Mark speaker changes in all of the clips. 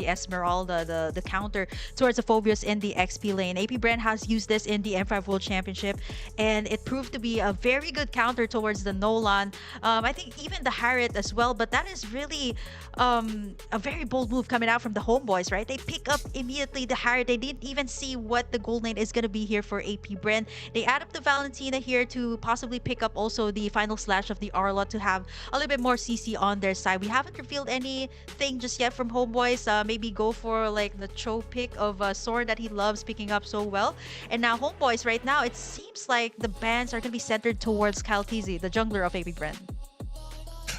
Speaker 1: the Esmeralda, the counter towards the Phobius in the XP lane. AP BREN has used this in the M5 World Championship, and it proved to be a very good counter towards the Nolan. I think even the Harriet as well, but that is really a very bold move coming out from the Homeboys, right? They pick up immediately the Harriet. They didn't even see what the gold lane is going to be here for AP BREN. They add up the Valentina here to possibly pick up also the final slash of the Arlot to have a little bit more CC on their side. We haven't revealed anything just yet from Homeboys. Maybe go for like the Cho pick of a sword that he loves picking up so well. And now Homeboys right now, it seems like the bans are going to be centered towards Kaltizi, the jungler of AP BREN.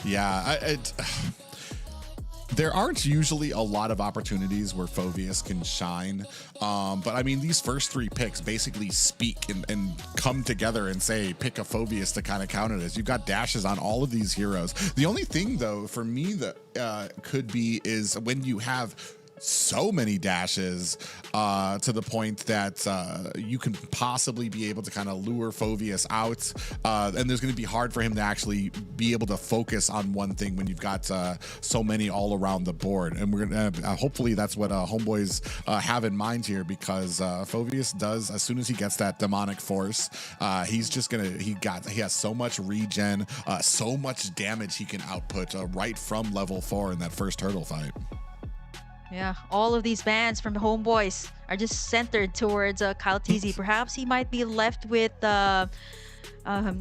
Speaker 2: Yeah, there aren't usually a lot of opportunities where Phobius can shine. But I mean, these first 3 picks basically speak and come together and say, pick a Phobius to kind of counter this. You've got dashes on all of these heroes. The only thing, though, for me that could be is when you have so many dashes to the point that you can possibly be able to kind of lure Phobius out, and there's going to be hard for him to actually be able to focus on one thing when you've got so many all around the board. And we're going to hopefully that's what Homeboys have in mind here, because Phobius does, as soon as he gets that demonic force, he's just gonna he has so much regen, so much damage he can output right from level 4 in that first hurdle fight.
Speaker 1: Yeah, all of these bans from the Homeboys are just centered towards Kaltizi. Perhaps he might be left with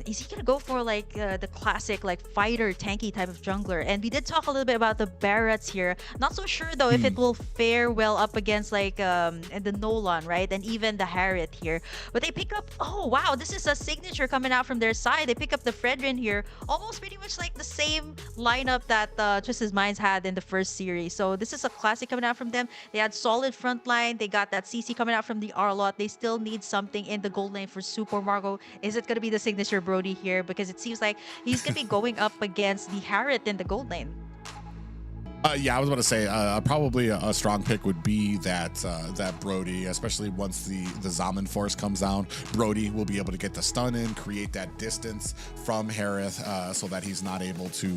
Speaker 1: is he gonna go for like the classic like fighter tanky type of jungler? And we did talk a little bit about the Barretts here. Not so sure though if it will fare well up against like the Nolan, right? And even the Harriet here. But they pick up, oh wow, this is a signature coming out from their side. They pick up the Fredrin here, almost pretty much like the same lineup that Twisted Minds had in the first series. So this is a classic coming out from them. They had solid front line. They got that CC coming out from the Arlot. They still need something in the gold lane for Super Margo. Is it gonna be the signature Brody here? Because it seems like he's gonna be going up against the Harriet in the gold lane.
Speaker 2: Yeah, I was about to say probably a strong pick would be that Brody, especially once the Zaman force comes down. Brody will be able to get the stun in, create that distance from Harith, so that he's not able to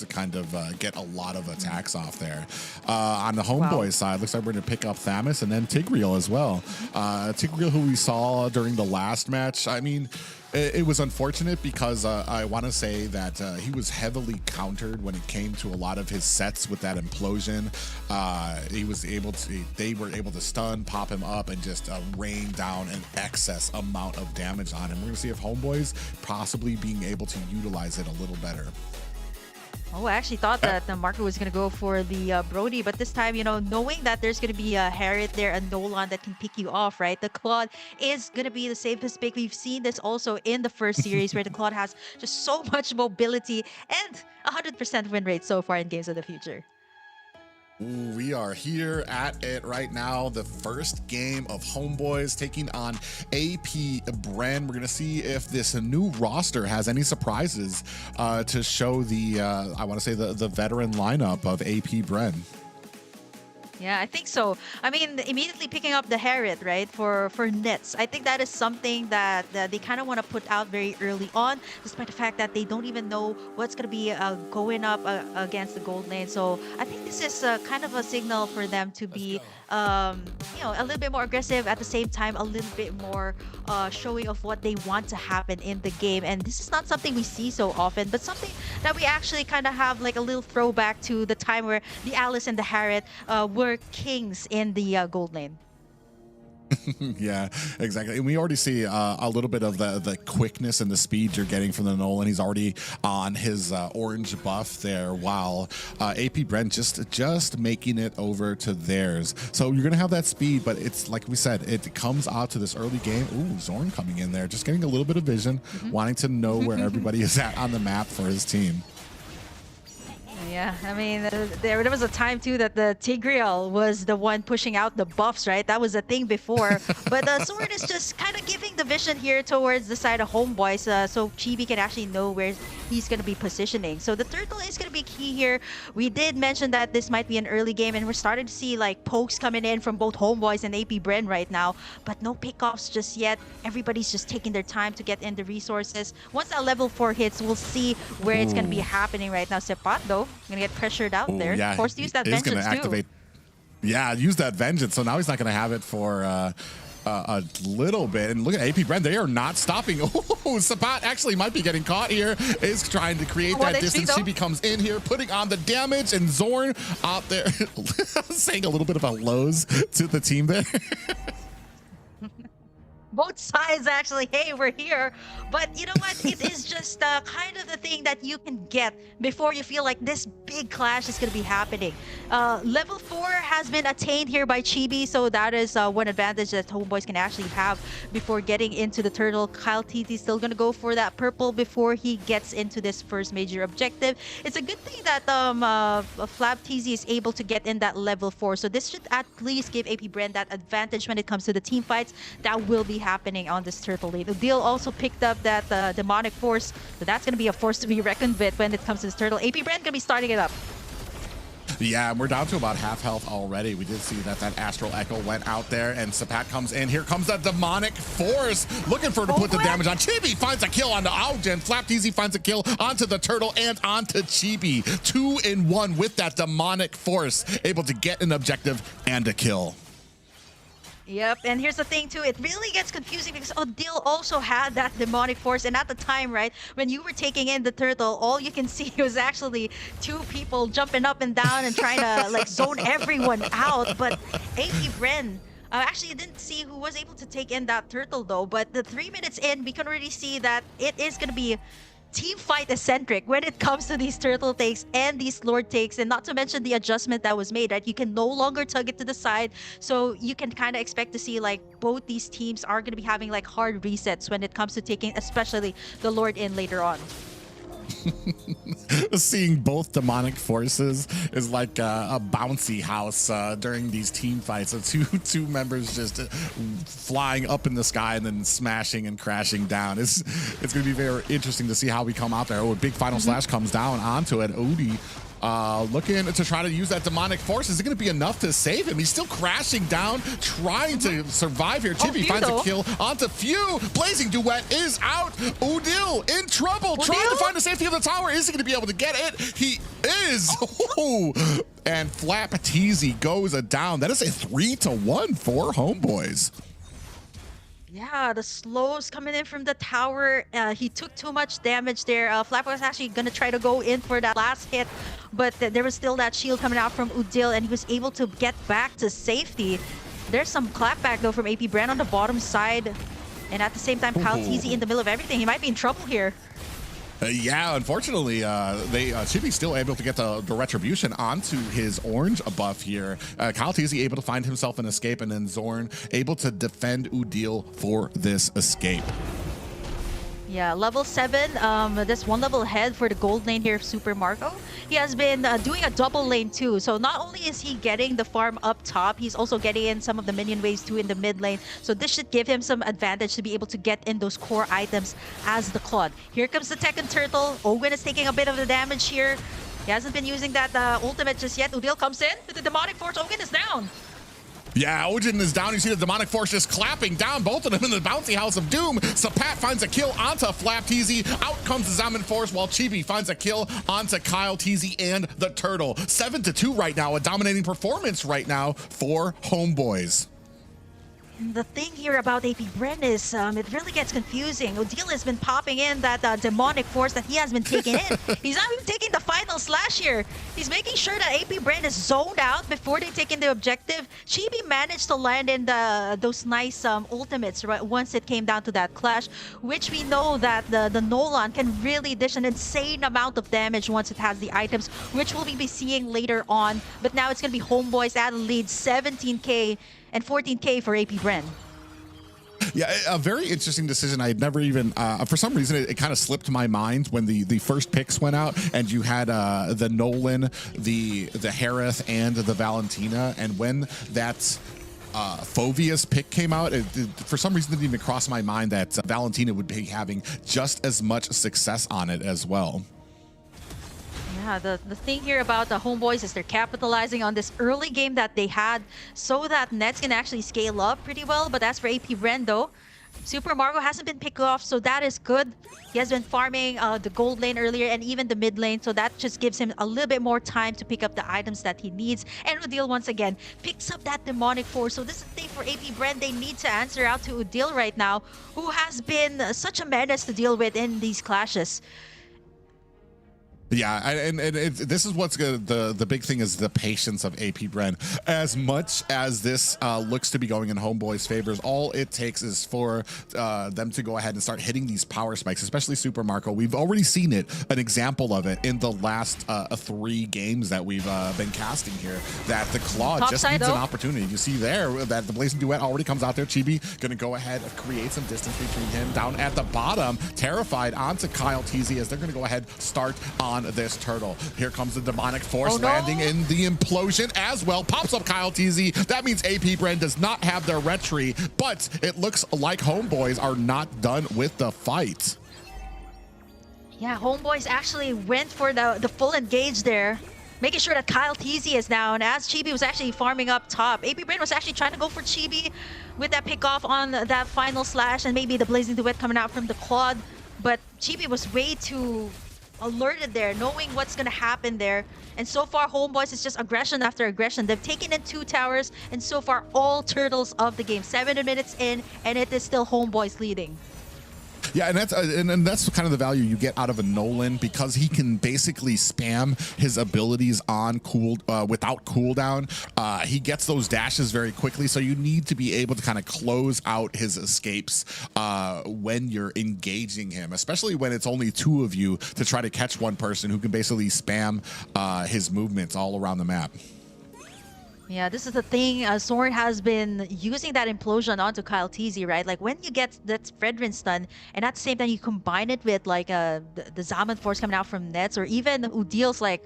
Speaker 2: kind of get a lot of attacks off there. On the Homeboys side, looks like we're going to pick up Thamus and then Tigreal as well. Tigreal, who we saw during the last match, I mean, it was unfortunate because I want to say that he was heavily countered when it came to a lot of his sets with that implosion. They were able to stun, pop him up, and just rain down an excess amount of damage on him. We're going to see if Homeboys possibly being able to utilize it a little better.
Speaker 1: Oh, I actually thought that the market was going to go for the Brody, but this time, you know, knowing that there's going to be a Harriet there, a Nolan that can pick you off, right? The Claude is going to be the safest pick. We've seen this also in the first series where the Claude has just so much mobility and 100% win rate so far in Games of the Future.
Speaker 2: Ooh, we are here at it right now. The first game of Homeboys taking on AP BREN. We're going to see if this new roster has any surprises to show the, I want to say, the veteran lineup of AP BREN.
Speaker 1: Yeah, I think so. I mean, immediately picking up the Harriet, right, for nets. I think that is something that they kind of want to put out very early on, despite the fact that they don't even know what's going to be going up against the gold lane. So I think this is kind of a signal for them to be, you know, a little bit more aggressive, at the same time, a little bit more showing of what they want to happen in the game. And this is not something we see so often, but something that we actually kind of have like a little throwback to the time where the Alice and the Harriet were kings in the gold lane.
Speaker 2: Yeah, exactly. And we already see a little bit of the quickness and the speed you're getting from the Nolan. He's already on his orange buff there, while AP BREN just making it over to theirs. So you're gonna have that speed, but it's like we said, it comes out to this early game. Ooh, Zorn coming in there, just getting a little bit of vision, wanting to know where everybody is at on the map for his team.
Speaker 1: Yeah, I mean, there was a time too that the Tigreal was the one pushing out the buffs, right? That was a thing before. But the Sword is just kind of giving the vision here towards the side of Homeboys, so Chibi can actually know where he's going to be positioning. So the turtle is going to be key here. We did mention that this might be an early game, and we're starting to see like pokes coming in from both Homeboys and AP BREN right now, but no pickoffs just yet. Everybody's just taking their time to get in the resources. Once that level 4 hits, we'll see where it's going to be happening right now. Sepat, though, gonna get pressured out there.
Speaker 2: Yeah,
Speaker 1: Forced to use that vengeance
Speaker 2: activate. Yeah, use that vengeance. So now he's not going to have it for a little bit. And look at APBR, they are not stopping. Oh, Sapat actually might be getting caught here. Is trying to create that distance. She becomes in here, putting on the damage, and Zorn out there saying a little bit of a lows to the team there.
Speaker 1: Both sides actually, hey, we're here. But you know what? It is just kind of the thing that you can get before you feel like this big clash is going to be happening. Level 4 has been attained here by Chibi, so that is one advantage that HomeBois can actually have before getting into the turtle. Kyle TZ still going to go for that purple before he gets into this first major objective. It's a good thing that Flab TZ is able to get in that level 4, so this should at least give APBR that advantage when it comes to the team fights that will be happening on this turtle lane. Udil also picked up that demonic force, so that's going to be a force to be reckoned with when it comes to this turtle. APBR going to be starting it up.
Speaker 2: Yeah, and we're down to about half health already. We did see that Astral Echo went out there, and Sapat comes in. Here comes the demonic force, looking for to put the damage on. Chibi finds a kill onto Augen. Flap TZ finds a kill onto the turtle and onto Chibi. 2 in 1 with that demonic force, able to get an objective and a kill.
Speaker 1: Yep, and here's the thing too, it really gets confusing because Odil also had that demonic force, and at the time, right, when you were taking in the turtle, all you can see was actually 2 people jumping up and down and trying to like zone everyone out. But APBR, actually you didn't see who was able to take in that turtle though, but the 3 minutes in, we can already see that it is going to be team fight eccentric when it comes to these turtle takes and these lord takes, and not to mention the adjustment that was made, right? You can no longer tug it to the side, so you can kind of expect to see like both these teams are going to be having like hard resets when it comes to taking especially the lord in later on.
Speaker 2: Seeing both demonic forces is like a bouncy house during these team fights. So two members just flying up in the sky and then smashing and crashing down. It's going to be very interesting to see how we come out there. Oh, a big final slash comes down onto it. Odie looking to try to use that demonic force. Is it going to be enough to save him? He's still crashing down, trying to survive here. Chibi finds a kill onto Few. Blazing Duet is out. Udil in trouble, trying to find the safety of the tower. Is he going to be able to get it? He is. Oh. And Flap TZ goes down. That is a 3-1 for HomeBois.
Speaker 1: Yeah, the slows coming in from the tower. He took too much damage there. Flap was actually going to try to go in for that last hit, but there was still that shield coming out from Udil, and he was able to get back to safety. There's some clapback, though, from APBR on the bottom side. And at the same time, Kyle TZ in the middle of everything. He might be in trouble here.
Speaker 2: Yeah, unfortunately, Chibi's still able to get the retribution onto his orange buff here. Kyle TZ able to find himself an escape, and then Zorn able to defend Udil for this escape.
Speaker 1: Yeah, level 7, this one level ahead for the gold lane here of Super Marco. He has been doing a double lane too. So not only is he getting the farm up top, he's also getting in some of the minion waves too in the mid lane. So this should give him some advantage to be able to get in those core items as the Claude. Here comes the Tekken Turtle. Owen is taking a bit of the damage here. He hasn't been using that ultimate just yet. Udil comes in with the demonic force. Owen is down.
Speaker 2: Yeah, Ojin is down. You see the demonic force just clapping down both of them in the bouncy house of doom. Sapat finds a kill onto Flap TZ. Out comes the Zaman force, while Chibi finds a kill onto Kyle TZ and the turtle. 7-2 right now, a dominating performance right now for HomeBois.
Speaker 1: The thing here about APBR is it really gets confusing. Odile has been popping in that demonic force that he has been taking in. He's not even taking the final slash here. He's making sure that APBR is zoned out before they take in the objective. Chibi managed to land in those nice ultimates right once it came down to that clash, which we know that the Nolan can really dish an insane amount of damage once it has the items, which we'll be seeing later on. But now it's going to be HomeBois at a lead, 17k and 14k for APBR.
Speaker 2: Yeah, a very interesting decision. I had never even, for some reason, it kind of slipped my mind when the first picks went out, and you had the Nolan, the Harith, and the Valentina, and when that Phoveus pick came out, it for some reason didn't even cross my mind that Valentina would be having just as much success on it as well.
Speaker 1: Yeah, the thing here about the HomeBois is they're capitalizing on this early game that they had so that Nets can actually scale up pretty well. But as for APBR though, Super Marco hasn't been picked off, so that is good. He has been farming the gold lane earlier and even the mid lane, so that just gives him a little bit more time to pick up the items that he needs. And Udil once again picks up that demonic force. So this is the thing for AP BREN. They need to answer out to Udil right now, who has been such a menace to deal with in these clashes.
Speaker 2: Yeah, this is what's good. The big thing is the patience of AP BREN. As much as this looks to be going in HomeBois' favors, all it takes is for them to go ahead and start hitting these power spikes, especially Super Marco. We've already seen it, an example of it in the last 3 games that we've been casting here, that the Claw
Speaker 1: Top
Speaker 2: just
Speaker 1: side,
Speaker 2: needs
Speaker 1: though.
Speaker 2: an opportunity. You see there that the Blazing Duet already comes out there. Chibi gonna go ahead and create some distance between him. Down at the bottom, Terrified onto Kyle TZ as they're gonna go ahead start on this turtle. Here comes the demonic force landing in the implosion as well. Pops up Kyle TZ. That means AP BREN does not have their retry, but it looks like HomeBois are not done with the fight.
Speaker 1: Yeah, HomeBois actually went for the full engage there, making sure that Kyle TZ is down as Chibi was actually farming up top. AP BREN was actually trying to go for Chibi with that pick off on that final slash and maybe the Blazing Duet coming out from the quad, but Chibi was way too alerted there, knowing what's gonna happen there. And so far, HomeBois is just aggression after aggression. They've taken in 2 towers, and so far, all turtles of the game. 7 minutes in, and it is still HomeBois leading.
Speaker 2: Yeah, and that's kind of the value you get out of a Nolan, because he can basically spam his abilities on without cooldown. He gets those dashes very quickly, so you need to be able to kind of close out his escapes when you're engaging him, especially when it's only 2 of you to try to catch one person who can basically spam his movements all around the map.
Speaker 1: Yeah, this is the thing. Soren has been using that implosion onto Kyle TZ, right? Like when you get that Fredrin stun, and at the same time you combine it with like the Zaman force coming out from Nets, or even Udil's like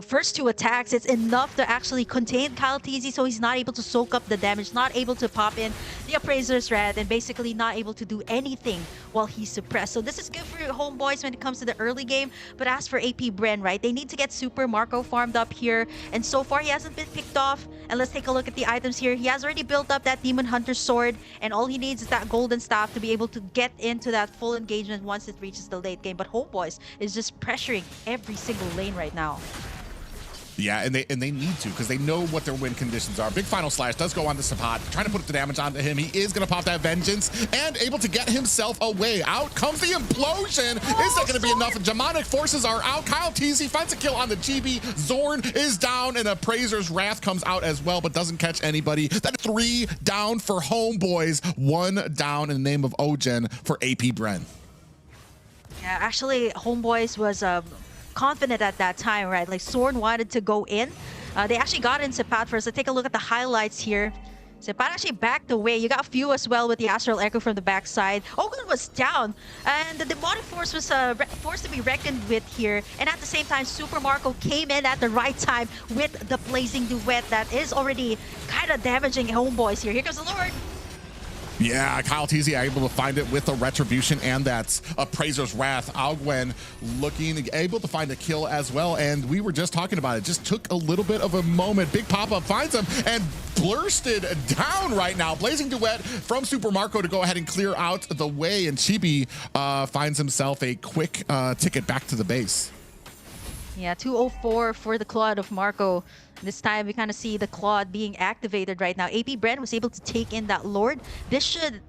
Speaker 1: first 2 attacks, it's enough to actually contain Kyle TZ, so he's not able to soak up the damage, not able to pop in the Appraiser's Wrath, and basically not able to do anything while he's suppressed. So this is good for HomeBois when it comes to the early game. But as for AP BREN, right, they need to get Super Marco farmed up here, and so far he hasn't been picked off. And let's take a look at the items here. He has already built up that Demon Hunter sword, and all he needs is that golden staff to be able to get into that full engagement once it reaches the late game. But HomeBois is just pressuring every single lane right now.
Speaker 2: Yeah, and they need to, because they know what their win conditions are. Big final slash does go on to Sapat, trying to put the damage onto him. He is going to pop that vengeance and able to get himself away. Out comes the implosion. Is that going to be enough? Demonic forces are out. Kyle TZ finds a kill on the GB. Zorn is down, and Appraiser's Wrath comes out as well, but doesn't catch anybody. That 3 down for HomeBois, 1 down in the name of Ogen for AP BREN.
Speaker 1: Yeah, actually, HomeBois was confident at that time, right? Like Soren wanted to go in. They actually got in Sepat first. Let's take a look at the highlights here. Sepat actually backed away. You got Few as well with the Astral Echo from the backside. Ogun was down, and the Demonic Force was forced to be reckoned with here. And at the same time, Super Marco came in at the right time with the Blazing Duet that is already kind of damaging HomeBois here. Here comes the Lord.
Speaker 2: Yeah, Kyle TZ able to find it with a Retribution and that Appraiser's Wrath. Alguen able to find a kill as well, and we were just talking about it. Just took a little bit of a moment. Big pop-up finds him and bursted down right now. Blazing Duet from Super Marco to go ahead and clear out the way, and Chibi finds himself a quick ticket back to the base.
Speaker 1: Yeah, 204 for the Claude of Marco. This time we kind of see the Claude being activated right now. AP BREN was able to take in that Lord. This should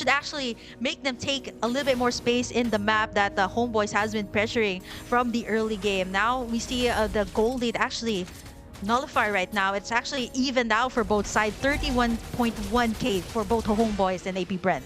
Speaker 1: actually make them take a little bit more space in the map that the HomeBois has been pressuring from the early game. Now we see the goal lead actually nullify right now. It's actually even now for both sides. 31.1k for both HomeBois and AP BREN.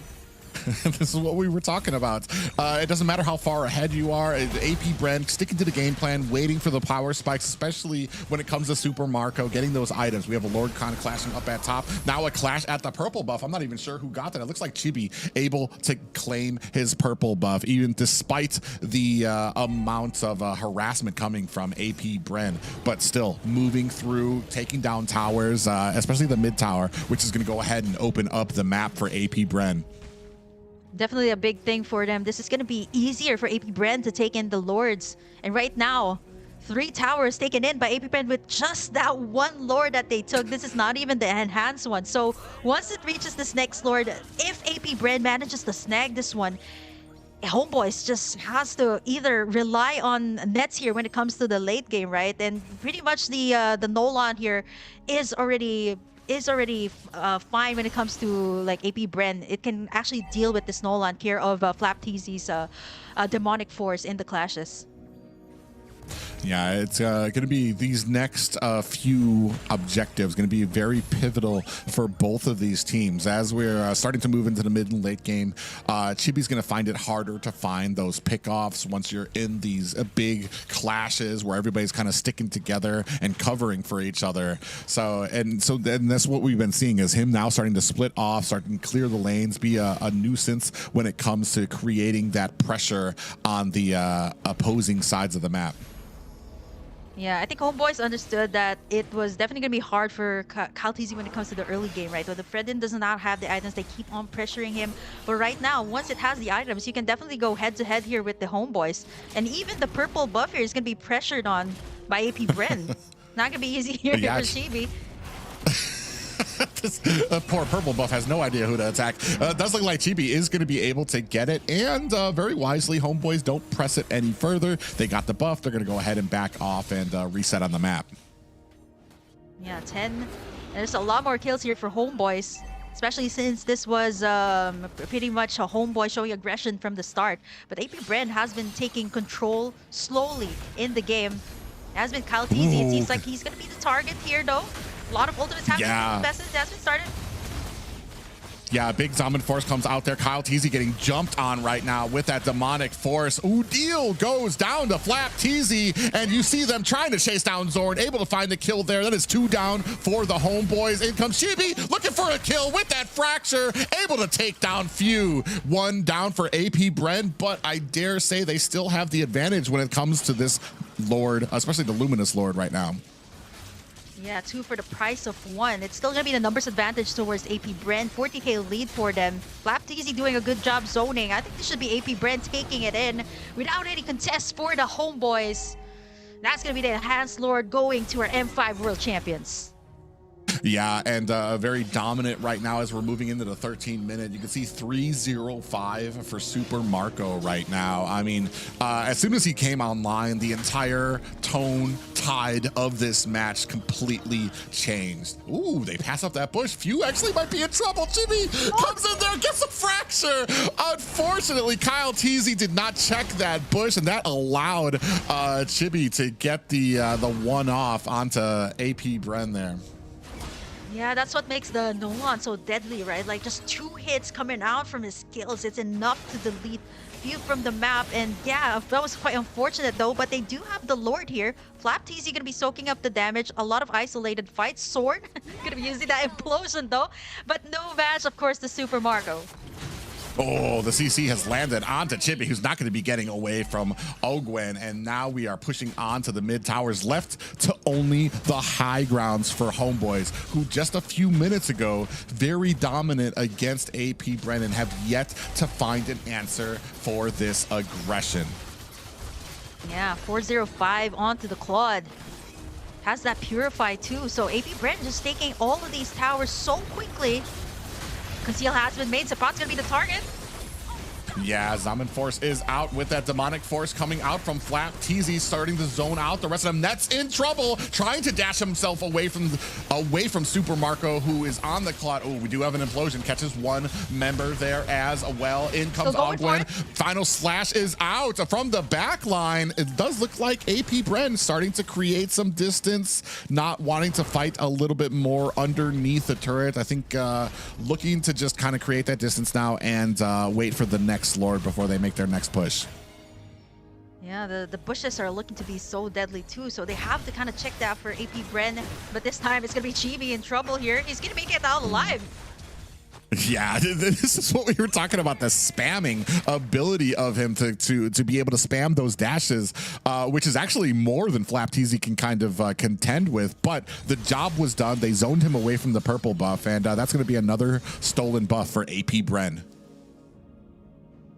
Speaker 2: This is what we were talking about. It doesn't matter how far ahead you are. AP BREN sticking to the game plan, waiting for the power spikes, especially when it comes to Super Marco, getting those items. We have a Lord kind of clashing up at top. Now a clash at the purple buff. I'm not even sure who got that. It looks like Chibi able to claim his purple buff, even despite the amount of harassment coming from AP BREN. But still moving through, taking down towers, especially the mid tower, which is going to go ahead and open up the map for AP BREN.
Speaker 1: Definitely a big thing for them. This is going to be easier for AP BREN to take in the Lords. And right now, 3 towers taken in by APBR with just that one lord that they took. This is not even the enhanced one. So once it reaches this next lord, if APBR manages to snag this one, HomeBois just has to either rely on nets here when it comes to the late game, right? And pretty much the Nolan here is already fine when it comes to like APBR. It can actually deal with this Nolan here of FlapTZ's demonic force in the clashes.
Speaker 2: Yeah, it's going to be these next few objectives going to be very pivotal for both of these teams as we're starting to move into the mid and late game. Chibi's going to find it harder to find those pickoffs once you're in these big clashes where everybody's kind of sticking together and covering for each other. So that's what we've been seeing is him now starting to split off, starting to clear the lanes, be a nuisance when it comes to creating that pressure on the opposing sides of the map.
Speaker 1: Yeah, I think HomeBois understood that it was definitely going to be hard for CalTZ when it comes to the early game, right? Where the Fredin does not have the items, they keep on pressuring him. But right now, once it has the items, you can definitely go head-to-head here with the HomeBois. And even the purple buff here is going to be pressured on by APBR. Not going to be easy here for Chibi.
Speaker 2: This poor purple buff has no idea who to attack. It does look like Chibi is going to be able to get it, and very wisely, HomeBois don't press it any further. They got the buff. They're going to go ahead and back off and reset on the map.
Speaker 1: Yeah, 10. And there's a lot more kills here for HomeBois, especially since this was pretty much a HomeBois showing aggression from the start. But APBR has been taking control slowly in the game. It has been CalTZ. It seems like he's going to be the target here, though. A lot of ultimates happening. The best has been started.
Speaker 2: Yeah, big Zombie Force comes out there. CalTZ getting jumped on right now with that demonic force. Udil goes down to FlapTZ, and you see them trying to chase down Zorn, able to find the kill there. That is 2 down for the HomeBois. In comes Chibi, looking for a kill with that fracture, able to take down Few. 1 down for APBR, but I dare say they still have the advantage when it comes to this Lord, especially the Luminous Lord right now.
Speaker 1: Yeah, 2 for the price of 1. It's still going to be the numbers advantage towards APBR. 40k lead for them. FlapTZ doing a good job zoning. I think this should be APBR taking it in without any contests for the HomeBois. That's going to be the Enhanced Lord going to our M5 World Champions.
Speaker 2: Yeah, and very dominant right now as we're moving into the 13-minute. You can see 3-0-5 for Super Marco right now. I mean, as soon as he came online, the entire tone, tide of this match completely changed. Ooh, they pass up that bush. Few actually might be in trouble. Chibi comes in there, gets a fracture. Unfortunately, CalTZ did not check that bush, and that allowed Chibi to get the one-off onto APBR there.
Speaker 1: Yeah, that's what makes the Nolan so deadly, right? Like, just 2 hits coming out from his skills. It's enough to delete Few from the map. And yeah, that was quite unfortunate, though. But they do have the Lord here. FlapTZ going to be soaking up the damage. A lot of isolated fights. Sword going to be using that implosion, though. But no match, of course, to Super Marco.
Speaker 2: Oh, the CC has landed onto Chibi, who's not going to be getting away from Ogwen. And now we are pushing on to the mid towers, left to only the high grounds for HomeBois, who just a few minutes ago, very dominant against APBR and have yet to find an answer for this aggression.
Speaker 1: Yeah, 405 onto the Claude. Has that Purify too. So APBR just taking all of these towers so quickly. Conceal has been made. Zapat's gonna be the target.
Speaker 2: Yeah, Zombie Force is out with that demonic force coming out from FlapTZ, starting to zone out. The rest of them, Net's in trouble, trying to dash himself away from Super Marco, who is on the clock. Oh, we do have an implosion. Catches 1 member there as well. In comes Ogwen. Final slash is out from the back line. It does look like APBR starting to create some distance, not wanting to fight a little bit more underneath the turret. I think looking to just kind of create that distance now and wait for the next Lord before they make their next push.
Speaker 1: Yeah, the bushes are looking to be so deadly too, so they have to kind of check that for APBR. But this time it's gonna be Chibi in trouble here. He's gonna make it out alive.
Speaker 2: Yeah, this is what we were talking about, the spamming ability of him to be able to spam those dashes, which is actually more than FlapTZ can kind of contend with. But the job was done. They zoned him away from the purple buff, and that's going to be another stolen buff for APBR.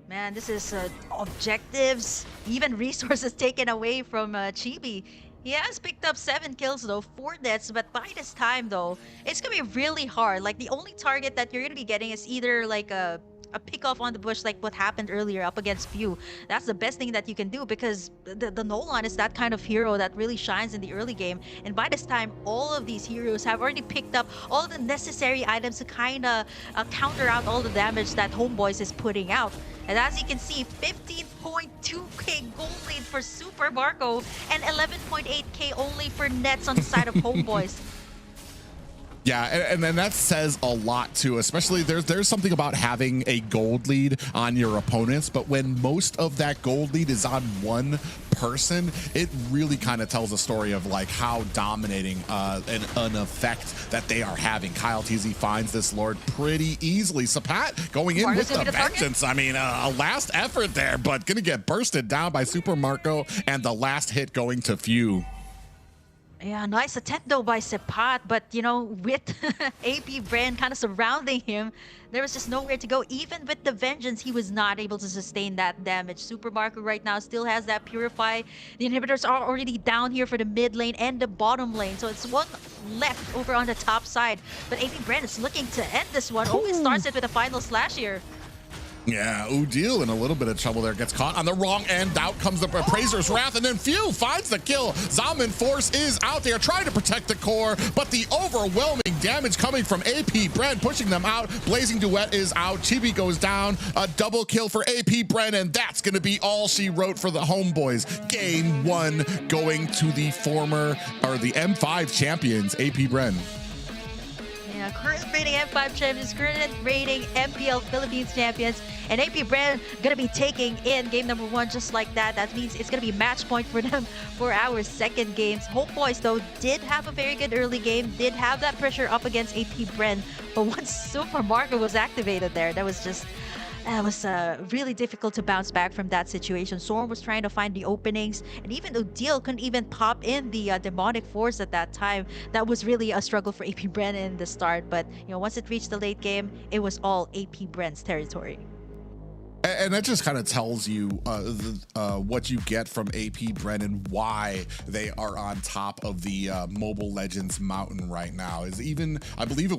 Speaker 1: Man, this is objectives, even resources taken away from Chibi. He has picked up 7 kills though, 4 deaths, but by this time though, it's gonna be really hard. Like the only target that you're gonna be getting is either like a pick off on the bush like what happened earlier up against Few. That's the best thing that you can do because the Nolan is that kind of hero that really shines in the early game. And by this time, all of these heroes have already picked up all the necessary items to kind of counter out all the damage that HomeBois is putting out. And as you can see, 15.2k gold lead for Super Marco and 11.8k only for Nets on the side of HomeBois.
Speaker 2: Yeah, and then that says a lot too, especially there's something about having a gold lead on your opponents, but when most of that gold lead is on one person, it really kind of tells a story of like how dominating an effect that they are having. Kyle TZ finds this Lord pretty easily. Sapat going in with the vengeance. I mean, a last effort there, but gonna get bursted down by Super Marco, and the last hit going to Few.
Speaker 1: Yeah, nice attempt though by Sepat, but you know, with APBR kind of surrounding him, there was just nowhere to go. Even with the vengeance, he was not able to sustain that damage. Super Marco right now still has that Purify. The inhibitors are already down here for the mid lane and the bottom lane, so it's one left over on the top side. But APBR is looking to end this one. Only starts it with a final slash here.
Speaker 2: Yeah, Udil in a little bit of trouble there. Gets caught on the wrong end. Out comes the Appraiser's Wrath, and then Few finds the kill. Zaman Force is out there trying to protect the core, but the overwhelming damage coming from APBR pushing them out. Blazing Duet is out. Chibi goes down. A double kill for APBR, and that's going to be all she wrote for the HomeBois. Game 1 going to the the M5 champions, APBR.
Speaker 1: Yeah, current rating M5 champions, current rating MPL Philippines champions, and APBR gonna be taking in game number 1 just like that. That means it's gonna be match point for them for our second games. HomeBois though did have a very good early game, did have that pressure up against APBR, but once Super Marco was activated there, that was really difficult to bounce back from that situation. Storm was trying to find the openings, and even Udil couldn't even pop in the demonic force at that time. That was really a struggle for APBR in the start, but you know, once it reached the late game, it was all APBR's territory.
Speaker 2: And that just kind of tells you what you get from APBR and why they are on top of the Mobile Legends mountain right now. Is even, I believe it